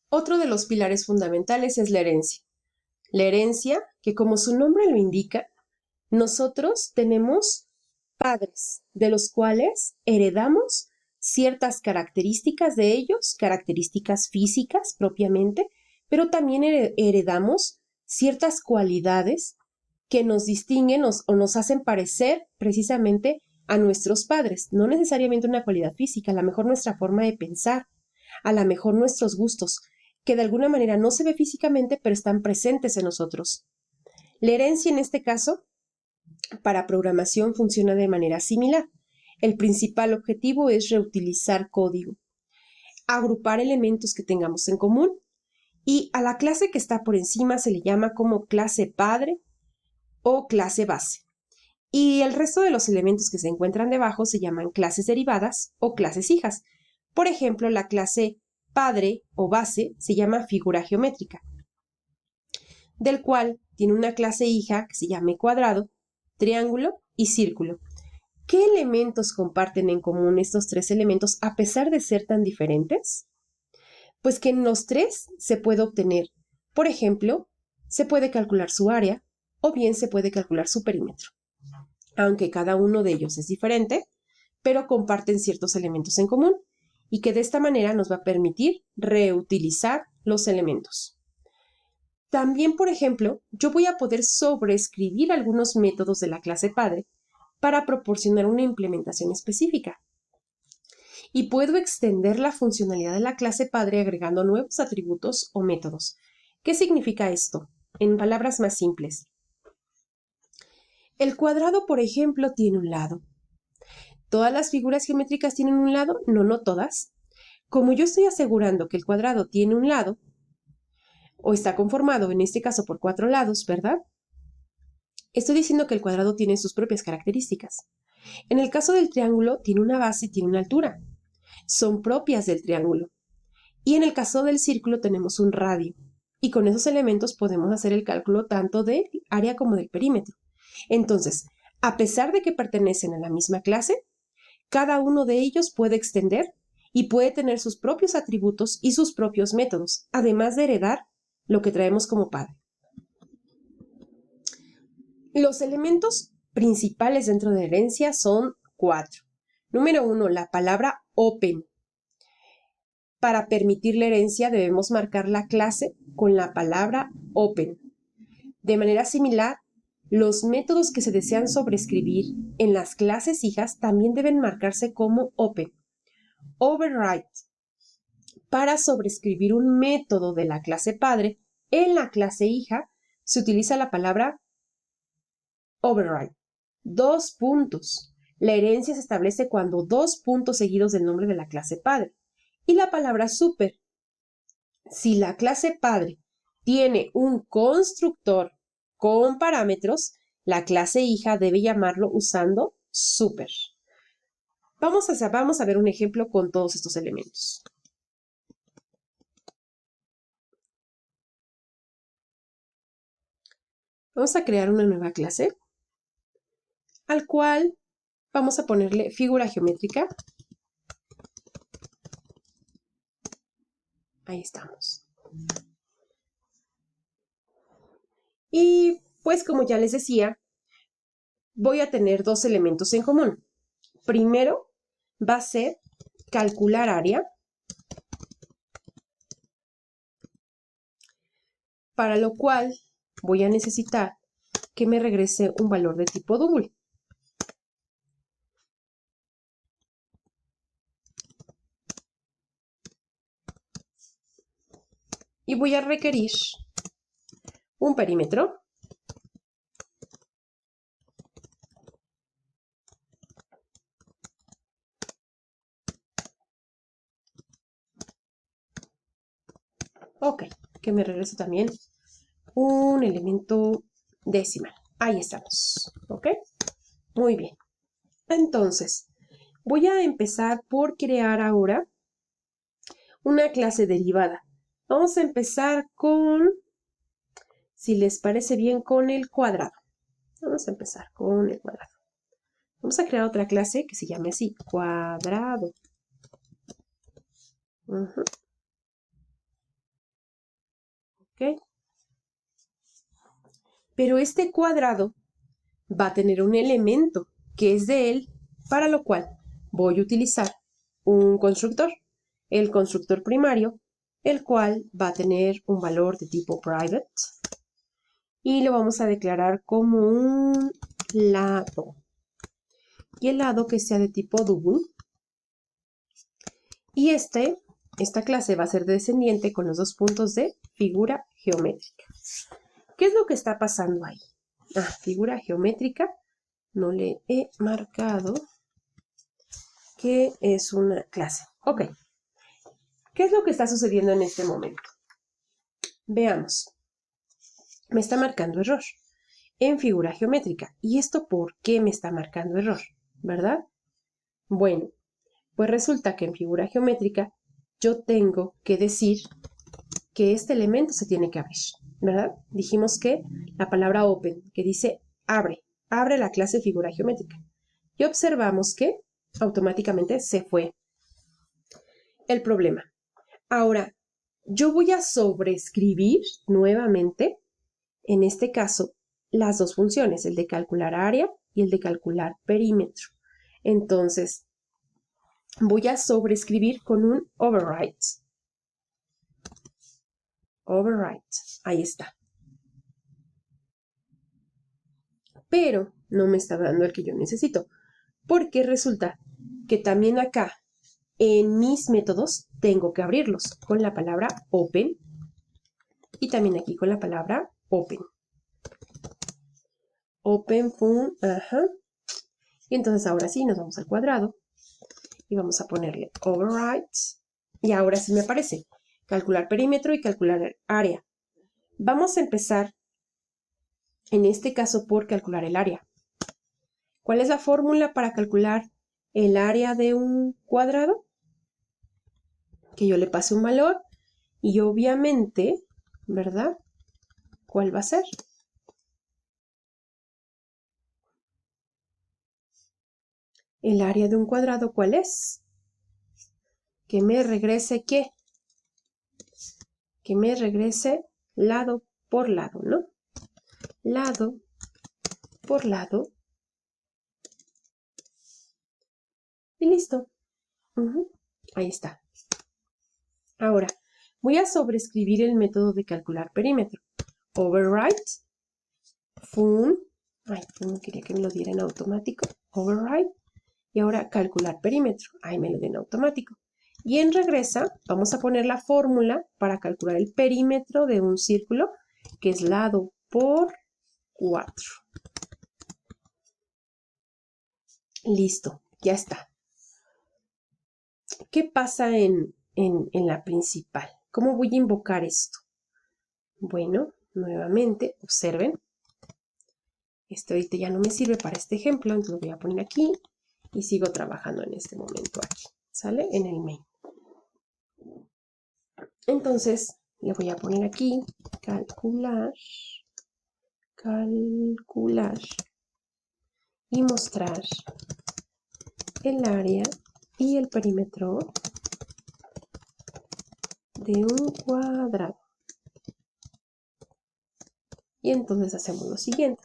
Otro de los pilares fundamentales es la herencia. La herencia, que como su nombre lo indica, nosotros tenemos padres, de los cuales heredamos ciertas características de ellos, características físicas propiamente, pero también heredamos ciertas cualidades que nos distinguen o nos hacen parecer precisamente a nuestros padres. No necesariamente una cualidad física, a lo mejor nuestra forma de pensar, a lo mejor nuestros gustos, que de alguna manera no se ve físicamente, pero están presentes en nosotros. La herencia en este caso, para programación, funciona de manera similar. El principal objetivo es reutilizar código, agrupar elementos que tengamos en común, y a la clase que está por encima se le llama como clase padre o clase base. Y el resto de los elementos que se encuentran debajo se llaman clases derivadas o clases hijas. Por ejemplo, la clase padre o base se llama figura geométrica, del cual tiene una clase hija que se llama cuadrado, triángulo y círculo. ¿Qué elementos comparten en común estos tres elementos a pesar de ser tan diferentes? Pues que en los tres se puede obtener, por ejemplo, se puede calcular su área o bien se puede calcular su perímetro. Aunque cada uno de ellos es diferente, pero comparten ciertos elementos en común y que de esta manera nos va a permitir reutilizar los elementos. También, por ejemplo, yo voy a poder sobreescribir algunos métodos de la clase padre para proporcionar una implementación específica. Y puedo extender la funcionalidad de la clase padre agregando nuevos atributos o métodos. ¿Qué significa esto? En palabras más simples. El cuadrado, por ejemplo, tiene un lado. ¿Todas las figuras geométricas tienen un lado? No, no todas. Como yo estoy asegurando que el cuadrado tiene un lado, o está conformado en este caso por 4 lados, ¿verdad? Estoy diciendo que el cuadrado tiene sus propias características. En el caso del triángulo, tiene una base y tiene una altura. Son propias del triángulo. Y en el caso del círculo tenemos un radio. Y con esos elementos podemos hacer el cálculo tanto del área como del perímetro. Entonces, a pesar de que pertenecen a la misma clase, cada uno de ellos puede extender y puede tener sus propios atributos y sus propios métodos, además de heredar lo que traemos como padre. Los elementos principales dentro de la herencia son 4. Número 1, la palabra open. Para permitir la herencia debemos marcar la clase con la palabra open. De manera similar, los métodos que se desean sobreescribir en las clases hijas también deben marcarse como open. Override. Para sobreescribir un método de la clase padre en la clase hija, se utiliza la palabra override. 2 puntos. La herencia se establece cuando 2 puntos seguidos del nombre de la clase padre. Y la palabra super. Si la clase padre tiene un constructor con parámetros, la clase hija debe llamarlo usando super. Vamos a ver un ejemplo con todos estos elementos. Vamos a crear una nueva clase, al cual vamos a ponerle figura geométrica. Ahí estamos. Y pues como ya les decía, voy a tener 2 elementos en común. Primero va a ser calcular área, para lo cual voy a necesitar que me regrese un valor de tipo double. Y voy a requerir un perímetro. Ok, que me regrese también un elemento decimal. Ahí estamos, ¿ok? Muy bien. Entonces, voy a empezar por crear ahora una clase derivada. Vamos a empezar con, si les parece bien, con el cuadrado. Vamos a empezar con el cuadrado. Vamos a crear otra clase que se llame así, cuadrado. ¿Ok? Pero este cuadrado va a tener un elemento que es de él, para lo cual voy a utilizar un constructor, el constructor primario, el cual va a tener un valor de tipo private y lo vamos a declarar como un lado. Y el lado que sea de tipo double. Y esta clase va a ser descendiente con los dos puntos de figura geométrica. ¿Qué es lo que está pasando ahí? Figura geométrica. No le he marcado que es una clase. Ok. ¿Qué es lo que está sucediendo en este momento? Veamos. Me está marcando error en figura geométrica. ¿Y esto por qué me está marcando error? ¿Verdad? Bueno, pues resulta que en figura geométrica yo tengo que decir que este elemento se tiene que abrir, ¿verdad? Dijimos que la palabra open, que dice abre la clase figura geométrica. Y observamos que automáticamente se fue el problema. Ahora, yo voy a sobreescribir nuevamente, en este caso, las dos funciones, el de calcular área y el de calcular perímetro. Entonces, voy a sobreescribir con un override. Override, ahí está. Pero no me está dando el que yo necesito, porque resulta que también acá, en mis métodos, tengo que abrirlos con la palabra open y también aquí con la palabra open. Open, fun, Y entonces ahora sí nos vamos al cuadrado y vamos a ponerle override. Y ahora sí me aparece calcular perímetro y calcular área. Vamos a empezar en este caso por calcular el área. ¿Cuál es la fórmula para calcular el área de un cuadrado? Que yo le pase un valor y obviamente, ¿verdad? ¿Cuál va a ser? El área de un cuadrado, ¿cuál es? Que me regrese ¿qué? Que me regrese lado por lado, ¿no? Lado por lado. Y listo. Ahí está. Ahora, voy a sobreescribir el método de calcular perímetro. Override, fun, no quería que me lo diera en automático. Override, y ahora calcular perímetro. Ahí me lo dio en automático. Y en regresa, vamos a poner la fórmula para calcular el perímetro de un círculo, que es lado por 4. Listo, ya está. ¿Qué pasa en la principal? ¿Cómo voy a invocar esto? Bueno, nuevamente, observen. Este ahorita ya no me sirve para este ejemplo, entonces lo voy a poner aquí y sigo trabajando en este momento aquí, ¿sale? En el main. Entonces, le voy a poner aquí, calcular, y mostrar el área y el perímetro de un cuadrado. Y entonces hacemos lo siguiente.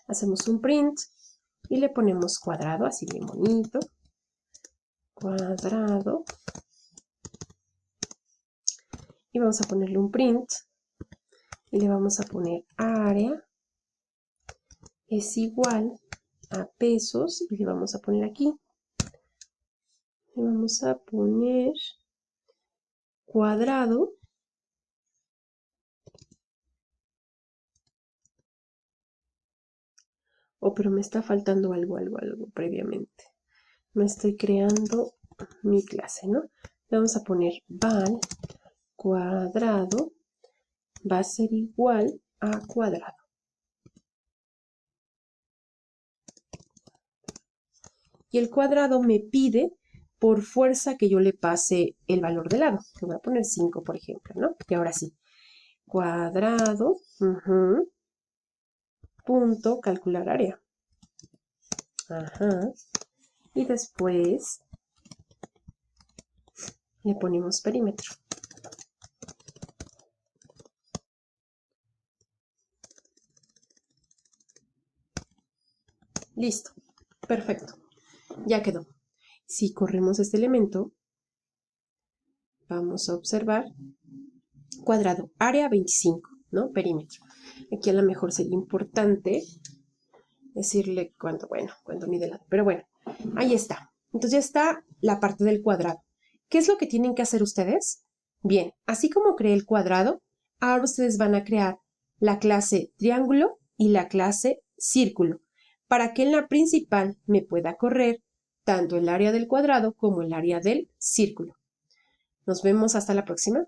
Hacemos un print y le ponemos cuadrado, así bien bonito. Cuadrado. Y vamos a ponerle un print y le vamos a poner área es igual a pesos y le vamos a poner aquí. Le vamos a poner cuadrado. Pero me está faltando algo previamente. No estoy creando mi clase, ¿no? Le vamos a poner val cuadrado va a ser igual a cuadrado. Y el cuadrado me pide por fuerza que yo le pase el valor de lado. Le voy a poner 5, por ejemplo, ¿no? Y ahora sí. Cuadrado, punto, calcular área. Y después le ponemos perímetro. Listo. Perfecto. Ya quedó. Si corremos este elemento, vamos a observar cuadrado, área 25, ¿no? Perímetro. Aquí a lo mejor sería importante decirle cuánto mide la... Pero bueno, ahí está. Entonces ya está la parte del cuadrado. ¿Qué es lo que tienen que hacer ustedes? Bien, así como creé el cuadrado, ahora ustedes van a crear la clase triángulo y la clase círculo, para que en la principal me pueda correr tanto el área del cuadrado como el área del círculo. Nos vemos hasta la próxima.